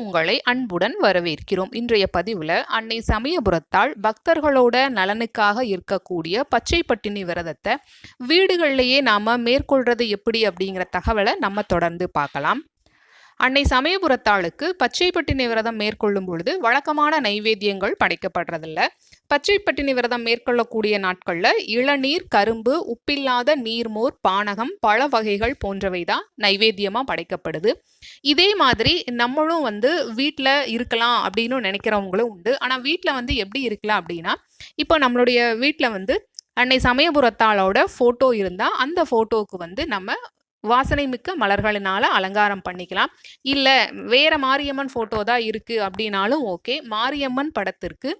உங்களை அன்புடன் வரவேற்கிறோம். இன்றைய பதிவுல அன்னை சமயபுரத்தால் பக்தர்களோட நலனுக்காக இருக்கக்கூடிய பச்சை பட்டினி விரதத்தை வீடுகள்லயே நாம மேற்கொள்றது எப்படி அப்படிங்கிற தகவலை நம்ம தொடர்ந்து பார்க்கலாம். அன்னை சமயபுரத்தாளுக்கு பச்சை பட்டினி விரதம் மேற்கொள்ளும் பொழுது வழக்கமான நைவேத்தியங்கள் படைக்கப்படுறதில்ல. பச்சை பட்டினி விரதம் மேற்கொள்ளக்கூடிய நாட்கள்ல இளநீர், கரும்பு, உப்பில்லாத நீர்மோர், பானகம், பழ வகைகள் போன்றவை தான் நைவேத்தியமா படைக்கப்படுது. இதே மாதிரி நம்மளும் வீட்டில் இருக்கலாம் அப்படின்னு நினைக்கிறவங்களும் உண்டு. ஆனால் வீட்டில் எப்படி இருக்கலாம் அப்படின்னா, இப்போ நம்மளுடைய வீட்டில் அன்னை சமயபுரத்தாளோட ஃபோட்டோ இருந்தால் அந்த ஃபோட்டோவுக்கு நம்ம வாசனை மிக்க மலர்களினால அலங்காரம் பண்ணிக்கலாம். இல்லை வேற மாரியம்மன் ஃபோட்டோ தான் இருக்குது அப்படின்னாலும் ஓகே. மாரியம்மன் படத்திற்கு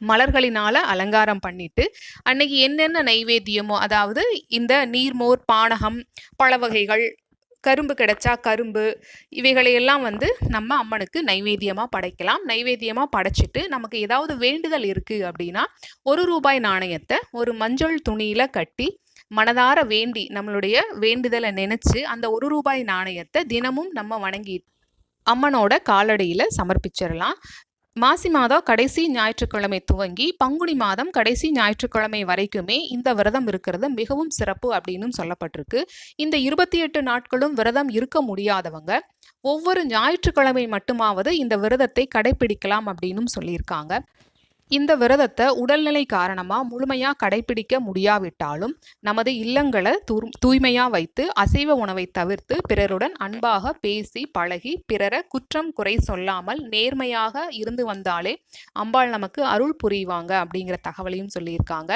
மலர்களினால அலங்காரம் பண்ணிட்டு அன்னைக்கு என்னென்ன நைவேத்தியமோ, அதாவது இந்த நீர்மோர், பானகம், பழ வகைகள், கரும்பு கிடைச்சா கரும்பு, இவைகளையெல்லாம் நம்ம அம்மனுக்கு நைவேத்தியமாக படைக்கலாம். நைவேத்தியமாக படைச்சிட்டு நமக்கு ஏதாவது வேண்டுதல் இருக்குது அப்படின்னா ₹1 நாணயத்தை ஒரு மஞ்சள் துணியில் கட்டி மனதார வேண்டி நம்மளுடைய வேண்டுதலை நினைச்சு அந்த ₹1 நாணயத்தை தினமும் நம்ம வணங்கி அம்மனோட காலடியில் சமர்ப்பிச்சிடலாம். மாசி மாதம் கடைசி ஞாயிற்றுக்கிழமை துவங்கி பங்குனி மாதம் கடைசி ஞாயிற்றுக்கிழமை வரைக்குமே இந்த விரதம் இருக்கிறது மிகவும் சிறப்பு அப்படின்னு சொல்லப்பட்டிருக்கு. இந்த 28 நாட்களும் விரதம் இருக்க முடியாதவங்க ஒவ்வொரு ஞாயிற்றுக்கிழமை மட்டுமாவது இந்த விரதத்தை கடைபிடிக்கலாம் அப்படின்னு சொல்லியிருக்காங்க. இந்த விரதத்தை உடல்நிலை காரணமாக முழுமையாக கடைபிடிக்க முடியாவிட்டாலும் நமது இல்லங்களை தூய்மையாக வைத்து அசைவ உணவை தவிர்த்து பிறருடன் அன்பாக பேசி பழகி பிறரை குற்றம் குறை சொல்லாமல் நேர்மையாக இருந்து வந்தாலே அம்பாள் நமக்கு அருள் புரிவாங்க அப்படிங்கிற தகவலையும் சொல்லியிருக்காங்க.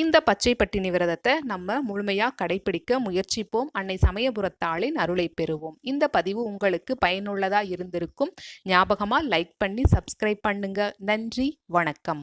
இந்த பச்சை பட்டினி விரதத்தை நம்ம முழுமையாக கடைபிடிக்க முயற்சிப்போம். அன்னை சமயபுரத்தாளின் அருளை பெறுவோம். இந்த பதிவு உங்களுக்கு பயனுள்ளதாக இருந்திருக்கும். ஞாபகமாக லைக் பண்ணி சப்ஸ்கிரைப் பண்ணுங்க. நன்றி, வணக்கம்.